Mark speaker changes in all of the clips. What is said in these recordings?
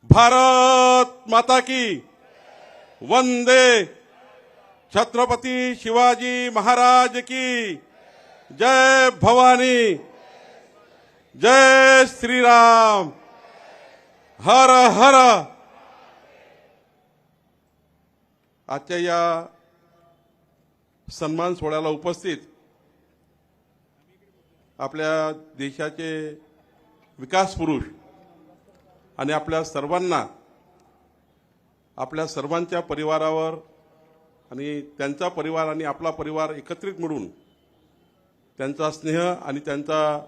Speaker 1: भारत माता की वंदे, छत्रपति शिवाजी महाराज की जय भवानी, जय श्री राम, हर हर। आजच्या या सन्मान सोहळ्याला उपस्थित आपल्या देशाचे विकास पुरुष आणि आपल्या सर्वांच्या परिवारावर आणि त्यांचा परिवार आणि आपला परिवार एकत्रित मिळून त्यांचा स्नेह आणि त्यांचा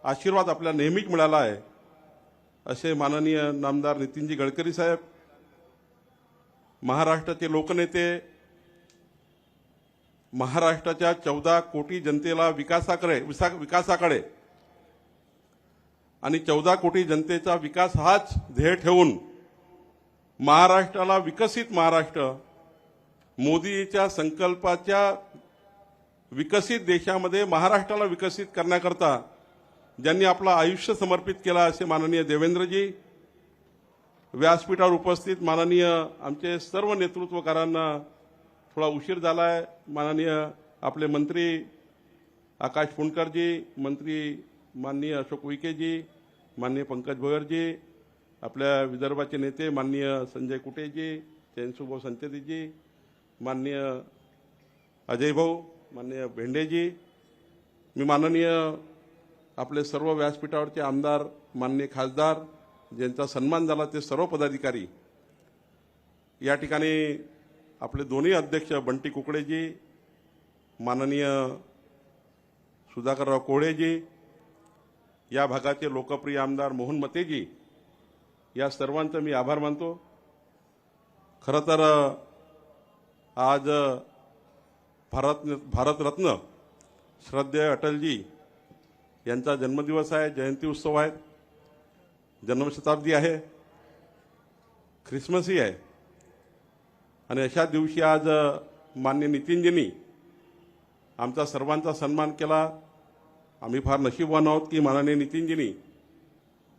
Speaker 1: आशीर्वाद आपल्याला नेहमीच मिळाला आहे, असे माननीय नामदार नितीनजी गडकरी साहेब, महाराष्ट्राचे लोकनेते, महाराष्ट्राच्या 14 कोटी जनतेला विकासाकडे आणि 14 कोटी जनतेचा विकास हाच ध्येय ठेवून महाराष्ट्राला विकसित महाराष्ट्र, मोदीच्या संकल्पाच्या विकसित देशामध्ये महाराष्ट्राला विकसित करण्याकरता ज्यांनी आपलं आयुष्य समर्पित केलं असे माननीय देवेंद्रजी, व्यासपीठावर उपस्थित माननीय आमचे सर्व नेतृत्वकारांना थोडा उशीर झाला आहे, माननीय आपले मंत्री आकाश फुंडकरजी, मंत्री माननीय अशोक उईकेजी, माननीय पंकज भोयरजी, आपल्या विदर्भाचे नेते माननीय संजय कुटेजी, चैनसुभाऊ संचेतीजी, माननीय अजय भाऊ, माननीय भेंडेजी, मी माननीय आपले सर्व व्यासपीठावरचे आमदार, माननीय खासदार, ज्यांचा सन्मान झाला ते सर्व पदाधिकारी, या ठिकाणी आपले दोन्ही अध्यक्ष बंटी कुकडेजी, माननीय सुधाकरराव कोळेजी, या भागाचे लोकप्रिय आमदार मोहन मतेजी, या सर्वांचा मी आभार मानतो। खरं तर आज भारतरत्न श्रद्धेय अटलजी यांचा जन्मदिवस आहे, जयंती उत्सव आहे, जन्मशताब्दी आहे, ख्रिसमसही आहे आणि अशा दिवशी आज माननीय नितीनजींनी आमचा सर्वांचा सन्मान केला। आम्ही फार नशीबवान आहोत की माननीय नितीनजींनी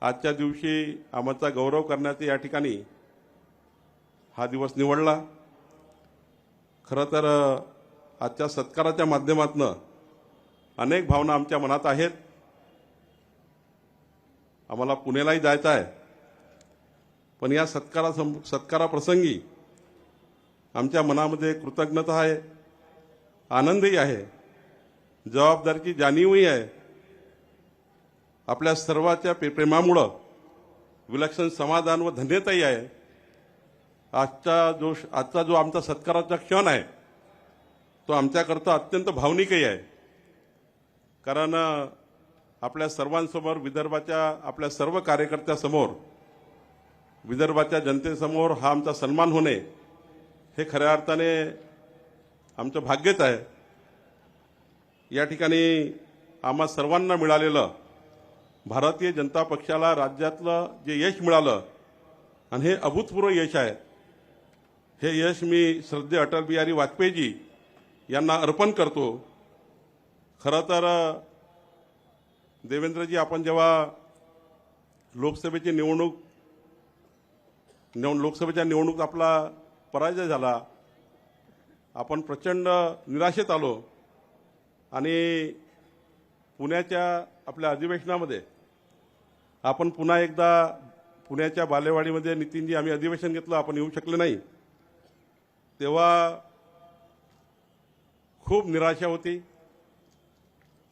Speaker 1: आजच्या दिवशी आमचा गौरव करण्याचा या ठिकाणी हा दिवस निवडला। खरं तर आजच्या सत्काराच्या माध्यमातून अनेक भावना आमच्या मनात आहेत। आम्हाला पुण्यालाही जायचं आहे, पण या सत्काराप्रसंगी आमच्या मनामध्ये कृतज्ञता आहे, आनंदही आहे, जबाबदारीची जाणीवही आहे। आपल्या सर्वांच्या प्रेमामुळे विलक्षण समाधान व धन्यताही आहे। आजचा जो आमचा सत्काराचा क्षण आहे तो आमच्याकरता अत्यंत भावनिकही आहे, कारण आपल्या सर्वांसमोर, विदर्भाच्या आपल्या सर्व कार्यकर्त्यासमोर, विदर्भाच्या जनतेसमोर हा आमचा सन्मान होणे हे खऱ्या अर्थाने आमचं भाग्यच आहे। या ठिकाणी आम्हा सर्वांना मिळालेलं भारतीय जनता पक्षाला राज्यातलं जे यश मिळालं आणि हे अभूतपूर्व यश आहे, हे यश मी श्रद्धेय अटल बिहारी वाजपेयीजी यांना अर्पण करतो। खरं तर देवेंद्रजी, आपण जेव्हा लोकसभेच्या निवडणूक आपला पराजय झाला, आपण प्रचंड निराशेत आलो आणि पुण्याच्या आपल्या अधिवेशनामध्ये आपण पुन्हा एकदा पुण्याच्या बालेवाडीमध्ये नितीनजी आम्ही अधिवेशन घेतलं, आपण येऊ शकले नाही, तेव्हा खूप निराशा होती।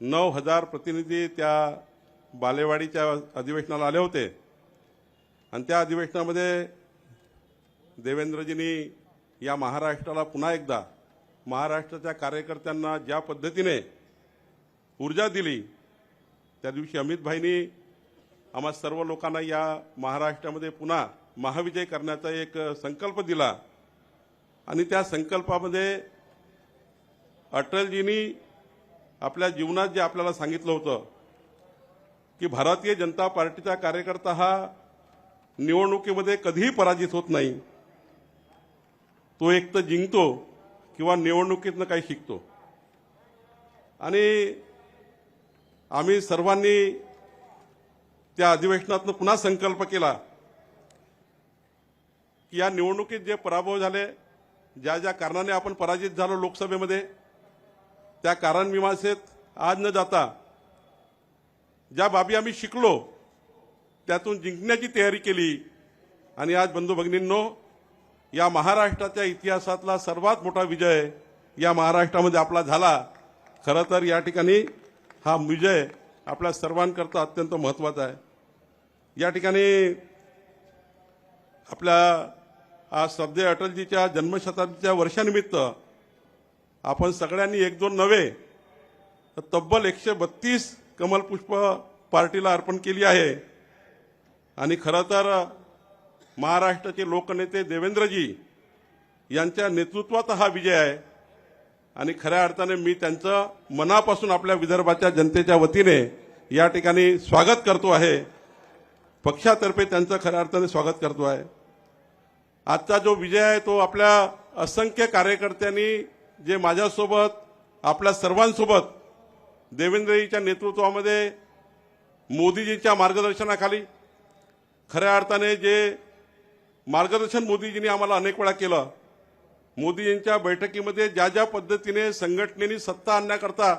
Speaker 1: 9,000 प्रतिनिधी त्या बालेवाडीच्या अधिवेशनाला आले होते आणि त्या अधिवेशनामध्ये देवेंद्रजींनी या महाराष्ट्राला पुन्हा एकदा महाराष्ट्राच्या कार्यकर्त्यांना ज्या पद्धतीने ऊर्जा दिली, त्या दिवशी अमितभाईंनी आम्हा सर्व लोकांना या महाराष्ट्रामध्ये पुन्हा महाविजय करण्याचा एक संकल्प दिला आणि त्या संकल्पामध्ये अटलजींनी आपल्या जीवनात जे आपल्याला सांगितलं होतं की भारतीय जनता पार्टीचा कार्यकर्ता हा निवडणुकीमध्ये कधीही पराजित होत नाही, तो एक तर जिंकतो किंवा निवडणुकीतनं काही शिकतो। आणि आम्ही सर्वांनी त्या अधिवेशनातून पुन्हा संकल्प केला की या निवडणुकीत जे पराभव झाले, ज्या ज्या कारणाने आपण पराजित झालो लोकसभेमध्ये, त्या कारण मीमांसेत आज न जाता ज्या बाबी आम्ही शिकलो त्यातून जिंकण्याची तयारी केली आणि आज बंधू भगिनींनो, या महाराष्ट्राच्या इतिहासातला सर्वात मोठा विजय या महाराष्ट्रामध्ये आपला झाला. खरं तर या ठिकाणी हा विजय आपल्या सर्वांकरता अत्यंत महत्त्वाचा आहे. या ठिकाणी आपल्या आज श्रद्धेय अटलजीच्या जन्मशताब्दीच्या वर्षानिमित्त आपण सगळ्यांनी एक दोन नव्हे तर तब्बल 132 कमलपुष्प पार्टीला अर्पण केली आहे. आणि खरं तर महाराष्ट्राचे लोकनेते देवेंद्रजी यांच्या नेतृत्वात हा विजय आहे आणि खऱ्या अर्थाने मी त्यांचं मनापासून आपल्या विदर्भाच्या जनतेच्या वतीने या ठिकाणी स्वागत करतो आहे. पक्षातर्फे त्यांचं खऱ्या अर्थाने स्वागत करतो आहे. आजचा जो विजय आहे तो आपल्या असंख्य कार्यकर्त्यांनी जे माझ्यासोबत आपल्या सर्वांसोबत देवेंद्रजीच्या नेतृत्वामध्ये मोदीजींच्या मार्गदर्शनाखाली खऱ्या अर्थाने जे मार्गदर्शन मोदीजींनी आम्हाला अनेक वेळा केलं, मोदीजींच्या बैठकीमध्ये ज्या ज्या पद्धतीने संघटनेने सत्ता आणण्याकरता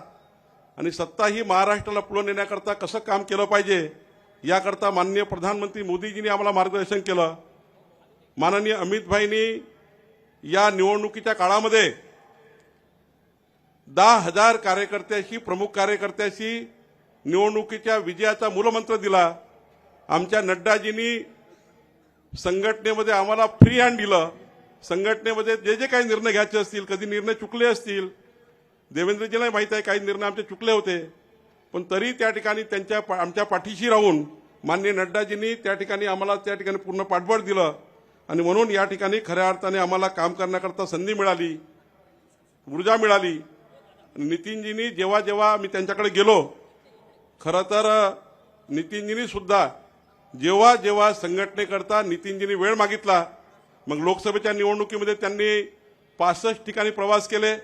Speaker 1: आणि सत्ता ही महाराष्ट्राला पुढे नेण्याकरता कसं काम केलं पाहिजे याकरता माननीय प्रधानमंत्री मोदीजींनी आम्हाला मार्गदर्शन केलं. माननीय अमितभाईंनी या निवडणुकीच्या काळामध्ये 10,000 कार्यकर्त्याशी, प्रमुख कार्यकर्त्याशी निवडणुकीच्या विजयाचा मूलमंत्र दिला. आमच्या नड्डाजींनी संघटनेमध्ये आम्हाला फ्री हँड दिलं. संघटनेमध्ये जे जे काही निर्णय घ्यायचे असतील, कधी निर्णय चुकले असतील, देवेंद्रजीला माहित आहे काही निर्णय आमचे चुकले होते, पण तरी त्या ठिकाणी आमच्या पाठीशी राहून माननीय नड्डाजींनी त्या ठिकाणी आम्हाला त्या ठिकाणी पूर्ण पाठबळ दिलं आणि म्हणून या ठिकाणी खऱ्या अर्थाने आम्हाला काम करण्याकरता संधी मिळाली, ऊर्जा मिळाली. नितीनजींनी जेव्हा जेव्हा मी त्यांच्याकडे गेलो, खरं तर नितीनजींनी सुद्धा जेव्हा जेव्हा संघटनेकरता नितीनजींनी वेळ मागितला, मग लोकसभेच्या निवडणुकीमध्ये त्यांनी 65 ठिकाणी प्रवास केले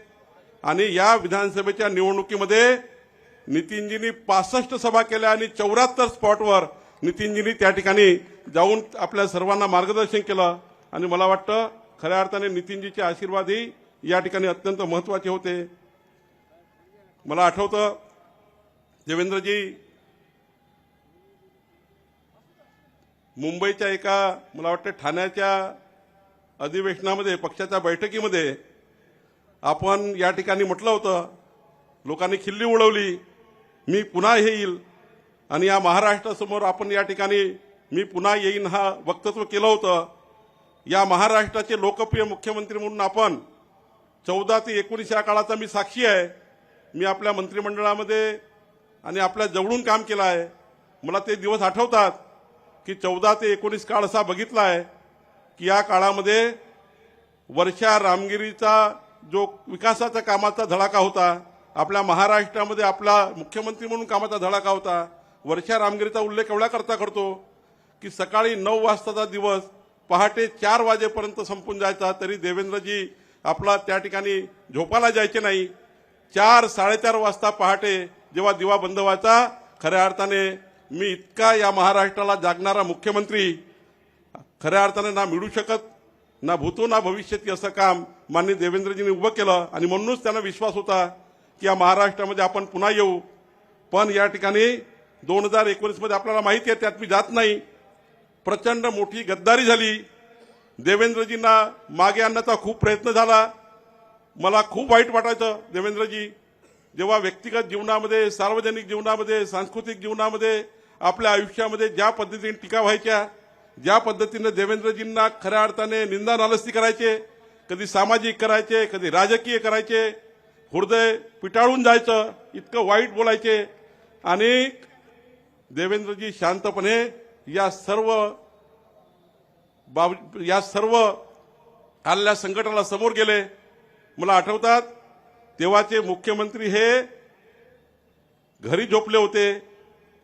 Speaker 1: आणि या विधानसभेच्या निवडणुकीमध्ये नितीनजींनी 65 सभा केल्या आणि 74 स्पॉटवर नितीनजींनी त्या ठिकाणी जाऊन आपल्या सर्वांना मार्गदर्शन केलं. आणि मला वाटतं खऱ्या अर्थाने नितीनजीचे आशीर्वादही या ठिकाणी अत्यंत महत्त्वाचे होते. मला आठवतं देवेंद्रजी मुंबईच्या एका, मला वाटतं ठाण्याच्या अधिवेशनामध्ये, पक्षाच्या बैठकीमध्ये आपण या ठिकाणी म्हटलं होतं, लोकांनी खिल्ली उडवली, मी पुन्हा येईल आणि या महाराष्ट्रासमोर आपण या ठिकाणी मी पुन्हा येईन हा वक्तव्य केलं होतं. या महाराष्ट्राचे लोकप्रिय मुख्यमंत्री म्हणून आपण 14 ते 19 या काळाचा मी साक्षी आहे. मी आपल्या मंत्रिमंडळामध्ये आणि आपल्या जवळून काम केलं आहे. मला ते दिवस आठवतात की 14 ते 19 काळ असा बघितला आहे की या काळामध्ये वर्षा रामगिरीचा जो विकासाचा कामाचा धडाका होता, आपल्या महाराष्ट्रामध्ये आपला मुख्यमंत्री म्हणून कामाचा धडाका होता. वर्षा रामगिरीचा उल्लेख एवढा करतो की सकाळी 9 वाजताचा दिवस पहाटे 4 वाजेपर्यंत संपून जायचा, तरी देवेंद्रजी आपला त्या ठिकाणी झोपायला जायचे नाही. 4-4:30 वाजता पहाटे जेव्हा दिवा बंद व्हायचा, खऱ्या अर्थाने मी इतका या महाराष्ट्राला जागणारा मुख्यमंत्री खऱ्या अर्थाने ना मिळू शकत, ना भूतो ना भविष्यती असं काम माननीय देवेंद्रजींनी उभं केलं आणि म्हणूनच त्यांना विश्वास होता की या महाराष्ट्रामध्ये आपण पुन्हा येऊ. पण या ठिकाणी 2019 मध्ये आपल्याला माहिती आहे, त्यात मी जात नाही, प्रचंड मोठी गद्दारी झाली. देवेंद्रजींना मागे आणण्याचा खूप प्रयत्न झाला. मला खूप वाईट वाटायचं. देवेंद्रजी जेव्हा व्यक्तिगत जीवनामध्ये, सार्वजनिक जीवनामध्ये, सांस्कृतिक जीवनामध्ये, आपल्या आयुष्यामध्ये ज्या पद्धतीने टीका व्हायच्या, ज्या पद्धतीने देवेंद्रजींना खऱ्या अर्थाने निंदा नालस्ती करायचे, कधी सामाजिक करायचे, कधी राजकीय करायचे, हृदय पिटाळून जायचं, इतकं वाईट बोलायचे. आणि देवेंद्रजी शांतपणे या सर्व आलेल्या संकटाला समोर गेले. मला आठवतात तेव्हाचे मुख्यमंत्री हे घरी झोपले होते,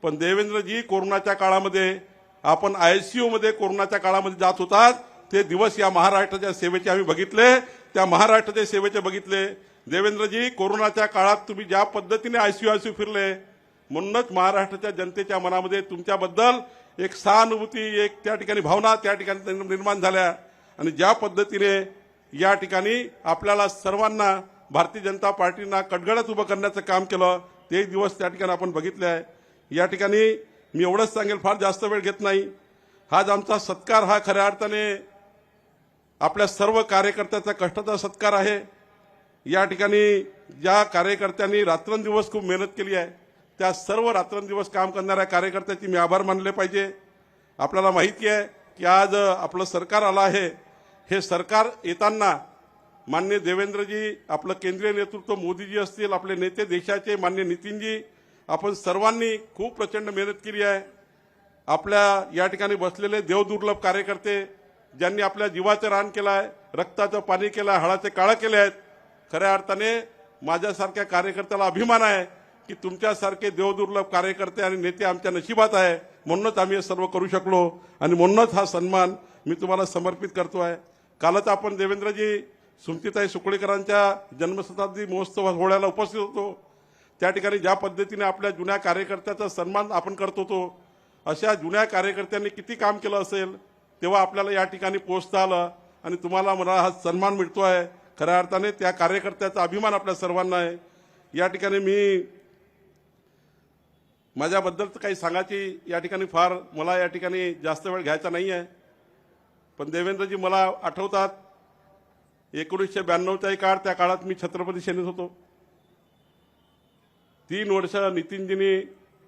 Speaker 1: पण देवेंद्रजी कोरोनाच्या काळामध्ये, आपण ICU मध्ये कोरोनाच्या काळामध्ये जात होतात, ते दिवस या महाराष्ट्राच्या सेवेचे आम्ही बघितले, त्या महाराष्ट्राच्या सेवेचे बघितले. देवेंद्रजी कोरोनाच्या काळात तुम्ही ज्या पद्धतीने ICU फिरले, म्हणूनच महाराष्ट्राच्या जनतेच्या मनामध्ये तुमच्याबद्दल एक सहानुभूती, एक त्या ठिकाणी भावना त्या ठिकाणी निर्माण झाल्या. आणि ज्या पद्धतीने या ठिकाणी आपल्याला सर्वांना भारतीय जनता पार्टीना कटगळात उभं करण्याचं काम केलं ते दिवस त्या ठिकाणी आपण बघितले आहे. या ठिकाणी मी एवढंच सांगेल, फार जास्त वेळ घेत नाही. आज आमचा सत्कार हा खऱ्या अर्थाने आपल्या सर्व कार्यकर्त्याचा कष्टाचा सत्कार आहे. या ठिकाणी ज्या कार्यकर्त्यांनी रात्रंदिवस खूप मेहनत केली आहे त्या सर्व रात्रंदिवस काम करणाऱ्या कार्यकर्त्याचे मी आभार मानले पाहिजे. आपल्याला माहिती आहे की आज आपलं सरकार आलं आहे. हे सरकार येताना माननीय देवेंद्रजी, आपलं केंद्रीय नेतृत्व मोदीजी असतील, आपले नेते देशाचे माननीय नितीनजी, आपण सर्वांनी खूप प्रचंड मेहनत केली आहे. आपल्या या ठिकाणी बसलेले देवदुर्लभ कार्यकर्ते ज्यांनी आपल्या जीवाचं रान केलं आहे, रक्ताचं पाणी केलं आहे, हाडाचे काळं केले आहेत. खऱ्या अर्थाने माझ्यासारख्या कार्यकर्त्याला अभिमान आहे की तुमच्यासारखे देवदुर्लभ कार्यकर्ते आणि नेते आमच्या नशिबात आहे. म्हणूनच आम्ही हे सर्व करू शकलो आणि म्हणूनच हा सन्मान मी तुम्हाला समर्पित करतो आहे. कालच आपण देवेंद्रजी सुमतीताई सुकळीकरांच्या जन्मशताब्दी महोत्सव सोहळ्याला उपस्थित होतो. त्या ठिकाणी ज्या पद्धतीने आपल्या जुन्या कार्यकर्त्याचा सन्मान आपण करत होतो, अशा जुन्या कार्यकर्त्यांनी किती काम केलं असेल तेव्हा आपल्याला या ठिकाणी पोहोचता आलं आणि तुम्हाला मला हा सन्मान मिळतो आहे. खऱ्या अर्थाने त्या कार्यकर्त्याचा अभिमान आपल्या सर्वांना आहे. या ठिकाणी मी माझ्याबद्दल काही सांगायची या ठिकाणी फार मला या ठिकाणी जास्त वेळ घ्यायचा नाही आहे. पण देवेंद्रजी मला आठवतात 1992चा काळ, त्या काळात मी छत्रपती सेनेत होतो. 3 वर्ष नितीनजींनी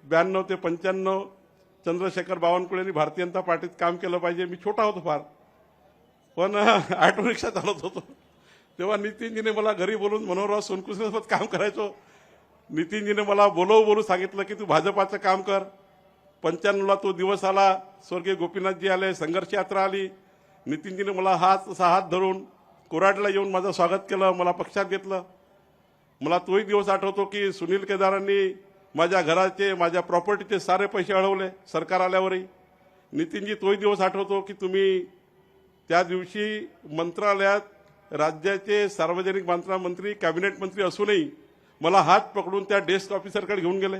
Speaker 1: 92 ते 95 चंद्रशेखर बावनकुळेंनी भारतीय जनता पार्टीत काम केलं पाहिजे. मी छोटा होतो फार, पण ऑटो रिक्षा चालवत होतो. तेव्हा नितीनजीने मला घरी बोलून मनोहरराव सोनकुसेसोबत काम करायचो. नितीनजीने मला बोलू सांगितलं की तू भाजपाचं काम कर. 95ला तो दिवस आला, स्वर्गीय गोपीनाथजी आले, संघर्ष यात्रा आली. नितीनजीने मला हात धरून कोराडला येऊन माझं स्वागत केलं, मला पक्षात घेतलं. मला तोही दिवस आठवतो की सुनील केदारांनी माझ्या घराचे, माझ्या प्रॉपर्टीचे सारे पैसे अडवले सरकार आल्यावरही. नितीनजी तोही दिवस आठवतो की तुम्ही त्या दिवशी मंत्रालयात राज्याचे सार्वजनिक बांधकाम मंत्री, कॅबिनेट मंत्री असूनही मला हात पकडून त्या डेस्क ऑफिसरकडे घेऊन गेले.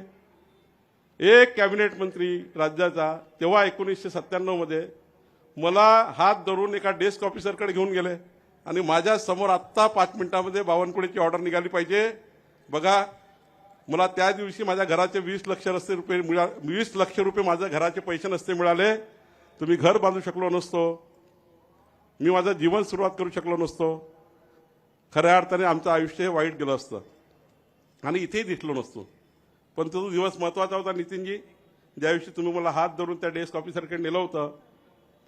Speaker 1: एक कॅबिनेट मंत्री राज्याचा तेव्हा 1997 मध्ये मला हात धरून एका डेस्क ऑफिसरकडे घेऊन गेले आणि माझ्या समोर आत्ता 5 मिनिटांमध्ये बावनकुळेची ऑर्डर निघाली पाहिजे. बघा, मला त्या दिवशी माझ्या घराचे 20 लक्ष रुपये माझ्या घराचे पैसे नसते मिळाले, तुम्ही घर बांधू शकलो नसतो, मी माझं जीवन सुरुवात करू शकलो नसतो. खऱ्या अर्थाने आमचं आयुष्य हे वाईट गेलं असतं आणि इथेही दिसलो नसतो. पण तो दिवस महत्त्वाचा होता नितीनजी. ज्या दिवशी तुम्ही मला हात धरून त्या डेस्क ऑफिसरकडे नेलं होतं,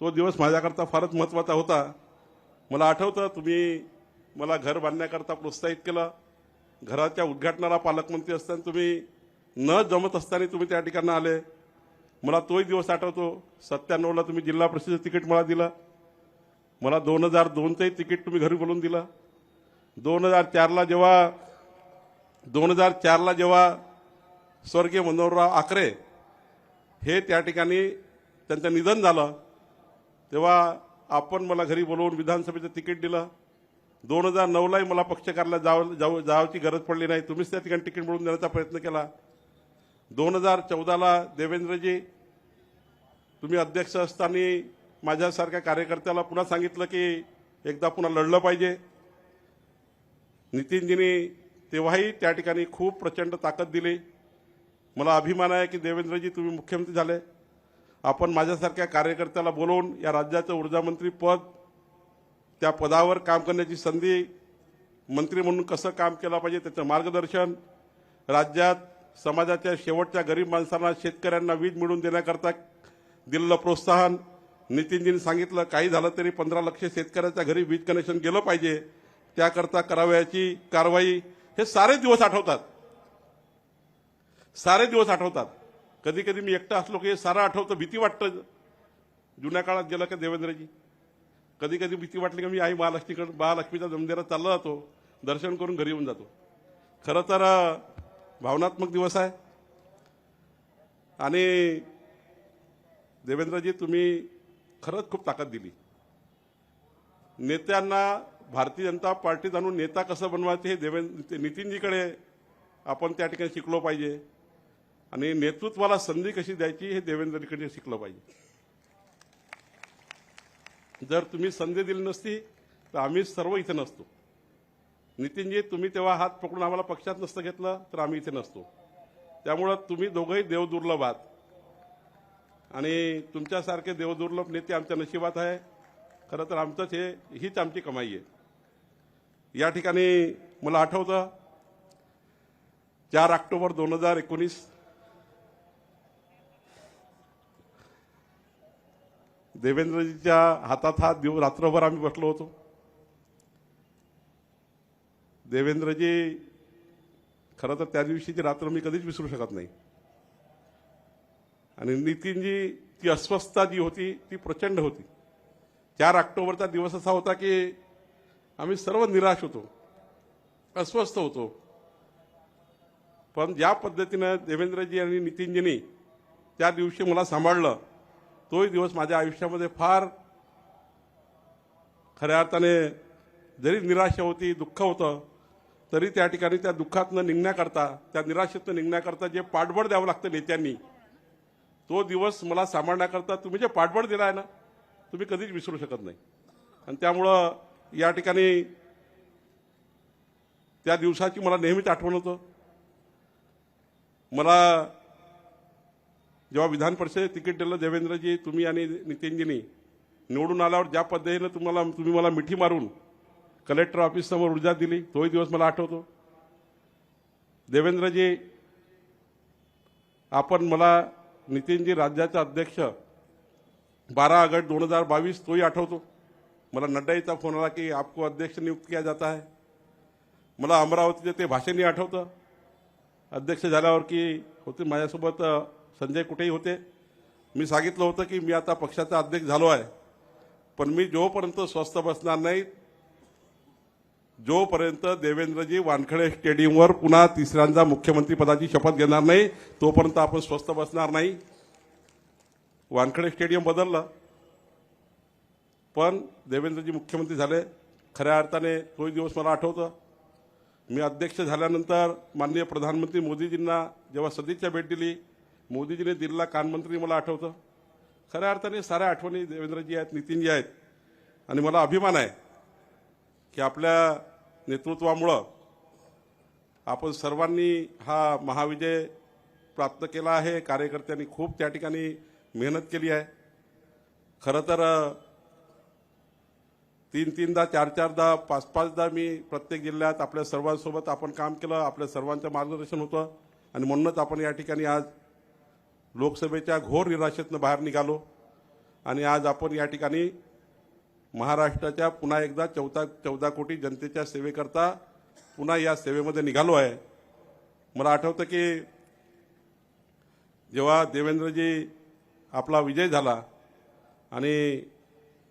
Speaker 1: तो दिवस माझ्याकरता फारच महत्त्वाचा होता. मला आठवतं तुम्ही मला घर बांधण्याकरता प्रोत्साहित केलं. घराच्या उद्घाटनाला पालकमंत्री असताना तुम्ही न जमत असताना तुम्ही त्या ठिकाणी आले. मला तोही दिवस आठवतो. 97ला तुम्ही जिल्हा परिषदेचं तिकीट मला दिलं. मला 2002चंही तिकीट तुम्ही घरी बोलून दिलं. 2004ला जेव्हा स्वर्गीय मनोहरराव आकरे हे त्या ठिकाणी त्यांचं निधन झालं तेव्हा आपण मला घरी बोलवून विधानसभेचं तिकीट दिलं. 2009लाही मला पक्ष कार्यालयात जावची गरज पडली नाही, तुम्हीच त्या ठिकाणी तिकीट मिळवून देण्याचा प्रयत्न केला. 2014ला देवेंद्रजी तुम्ही अध्यक्ष असताना माझ्यासारख्या कार्यकर्त्याला पुन्हा सांगितलं की एकदा पुन्हा लढलं पाहिजे. नितीनजींनी तेव्हाही त्या ठिकाणी खूप प्रचंड ताकद दिली. मला अभिमान आहे की देवेंद्रजी तुम्ही मुख्यमंत्री झाले. आपण माझ्यासारख्या कार्यकर्त्याला बोलवून या राज्याचं ऊर्जामंत्री पद, त्या पदावर काम करण्याची संधी, मंत्री म्हणून कसं काम केलं पाहिजे त्याचं मार्गदर्शन, राज्यात समाजाच्या शेवटच्या गरीब माणसांना, शेतकऱ्यांना वीज मिळवून देण्याकरता दिलेलं प्रोत्साहन. नितीनजींनी सांगितलं काही झालं तरी 15 लक्ष शेतकऱ्याच्या घरी वीज कनेक्शन गेलं पाहिजे, त्याकरता करावयाची कारवाई. हे सारे दिवस आठवतात. कधी कधी मी एकटा असलो की हे सारं आठवतं, भीती वाटतं. जुन्या काळात गेलं का देवेंद्रजी, कधी कधी भीती वाटली की मी आई महालक्ष्मीच्या मंदिरात चालला जातो, दर्शन करून घरी येऊन जातो. खरं तर भावनात्मक दिवस आहे. आणि देवेंद्रजी तुम्ही खरंच खूप ताकद दिली. नेत्यांना भारतीय जनता पार्टीत आणून नेता कसं बनवायचं हे नितीनजीकडे आपण त्या ठिकाणी शिकलो पाहिजे आणि नेतृत्वाला संधी कशी द्यायची हे देवेंद्रजीकडे शिकलं पाहिजे. जर तुम्ही संधी दिली नसती तर आम्ही सर्व इथे नसतो. नितीनजी, तुम्ही तेव्हा हात पकडून आम्हाला पक्षात नसतं घेतलं तर आम्ही इथे नसतो. त्यामुळं तुम्ही दोघंही देवदुर्लभ आहात आणि तुमच्यासारखे देवदुर्लभ नेते आमच्या नशिबात आहे. खरं तर आमचंच हीच आमची कमाई आहे. या ठिकाणी मला आठवतं 4 ऑक्टोबर 2019 देवेंद्रजीच्या हातात हात देऊन रात्रभर आम्ही बसलो होतो. देवेंद्रजी, खरं तर त्या दिवशीची रात्र मी कधीच विसरू शकत नाही. आणि नितीनजी, ती अस्वस्थता जी होती ती प्रचंड होती. 4 ऑक्टोबरचा दिवस असा होता की आम्ही सर्व निराश होतो, अस्वस्थ होतो. पण ज्या पद्धतीनं देवेंद्रजी आणि नितीनजींनी त्या दिवशी मला सांभाळलं, तोही दिवस माझ्या आयुष्यामध्ये फार खऱ्या अर्थाने, जरी निराशा होती, दुःख होतं, तरी त्या ठिकाणी त्या दुःखातनं निघण्याकरता, त्या निराशेतनं निघण्याकरता जे पाठबळ द्यावं लागतं नेत्यांनी, तो दिवस मला सांभाळण्याकरता तुम्ही जे पाठबळ दिला आहे ना, तुम्ही कधीच विसरू शकत नाही. आणि त्यामुळं या ठिकाणी त्या दिवसाची मला नेहमीच आठवण होतं. मला जेव्हा विधान परिषदेत तिकीट दिलं देवेंद्रजी, तुम्ही आणि नितीनजींनी, निवडून आल्यावर ज्या पद्धतीने तुम्ही मला मिठी मारून कलेक्टर ऑफिस समोर ऊर्जा दिली, तोही दिवस मला आठवतो. देवेंद्रजी, आपण मला, नितीनजी राज्याचा अध्यक्ष 12 ऑगस्ट 2022 तोही आठवतो. मला नड्डाईचा फोन आला की आपको अध्यक्ष नियुक्त किया जाता है. मला अमरावतीचे ते भाषणही आठवतं. अध्यक्ष झाल्यावर की होते माझ्यासोबत संजय कुठेही होते. मी सांगितलं होतं की मी आता पक्षाचा अध्यक्ष झालो आहे, पण मी जोपर्यंत स्वस्थ बसणार नाही, जोपर्यंत देवेंद्रजी वानखडे स्टेडियमवर पुन्हा तिसऱ्यांदा मुख्यमंत्री पदाची शपथ घेणार नाही, तोपर्यंत आपण स्वस्थ बसणार नाही. वानखडे स्टेडियम बदललं, पण देवेंद्रजी मुख्यमंत्री झाले. खऱ्या अर्थाने तोही दिवस मला आठवतं. मी अध्यक्ष झाल्यानंतर माननीय प्रधानमंत्री मोदीजींना जेव्हा सदिच्छा भेट दिली, मोदीजीने दिलेला कानमंत्री मला आठवतं. खऱ्या अर्थाने साऱ्या आठवणी देवेंद्रजी आहेत, नितीनजी आहेत. आणि मला अभिमान आहे की आपल्या नेतृत्वामुळं आपण सर्वांनी हा महाविजय प्राप्त केला आहे. कार्यकर्त्यांनी खूप त्या ठिकाणी मेहनत केली आहे. खरं तर 3-3दा, 4-4दा, 5-5दा मी प्रत्येक जिल्ह्यात आपल्या सर्वांसोबत आपण काम केलं. आपल्या सर्वांचं मार्गदर्शन होतं आणि म्हणूनच आपण या ठिकाणी आज लोकसभेच्या घोर निराशेतनं बाहेर निघालो आणि आज आपण या ठिकाणी महाराष्ट्राच्या पुन्हा एकदा 14 कोटी जनतेच्या सेवेकरता पुन्हा या सेवेमध्ये निघालो आहे. मला आठवतं की जेव्हा देवेंद्रजी आपला विजय झाला आणि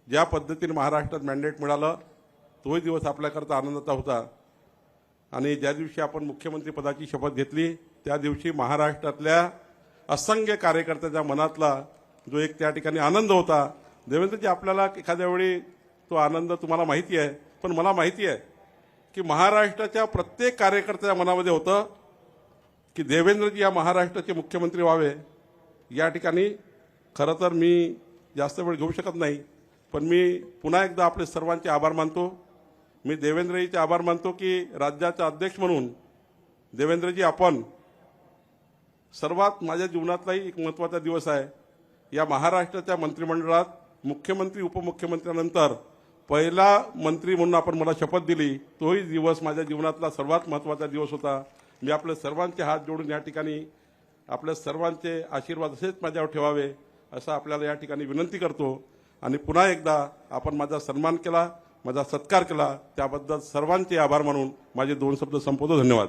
Speaker 1: ज्या पद्धतीने महाराष्ट्रात मॅन्डेट मिळालं, तोही दिवस आपल्याकरता आनंदाचा होता. आणि ज्या दिवशी आपण मुख्यमंत्री पदाची शपथ घेतली, त्या दिवशी महाराष्ट्रातल्या असंख्य कार्यकर्त्याच्या मनातला जो एक त्या ठिकाणी आनंद होता. देवेंद्रजी, आपल्याला एखाद्या वेळी तो आनंद तुम्हाला माहिती आहे, पण मला माहिती आहे की महाराष्ट्राच्या प्रत्येक कार्यकर्त्याच्या मनामध्ये होतं की देवेंद्रजी या महाराष्ट्राचे मुख्यमंत्री व्हावे. या ठिकाणी खरं तर मी जास्त वेळ घेऊ शकत नाही, पण मी पुन्हा एकदा आपले सर्वांचे आभार मानतो. मी देवेंद्रजीचे आभार मानतो की राज्याचा अध्यक्ष म्हणून देवेंद्रजी, आपण सर्वात माझ्या जीवनातलाही एक महत्त्वाचा दिवस आहे. या महाराष्ट्राच्या मंत्रिमंडळात मुख्यमंत्री उपमुख्यमंत्र्यानंतर पहिला मंत्री म्हणून आपण मला शपथ दिली, तोही दिवस माझ्या जीवनातला सर्वात महत्त्वाचा दिवस होता. मी आपल्या सर्वांचे हात जोडून या ठिकाणी आपल्या सर्वांचे आशीर्वाद असेच माझ्यावर ठेवावे असं आपल्याला या ठिकाणी विनंती करतो. आणि पुन्हा एकदा आपण माझा सन्मान केला, माझा सत्कार केला, त्याबद्दल सर्वांचे आभार मानून माझे 2 शब्द संपवतो. धन्यवाद.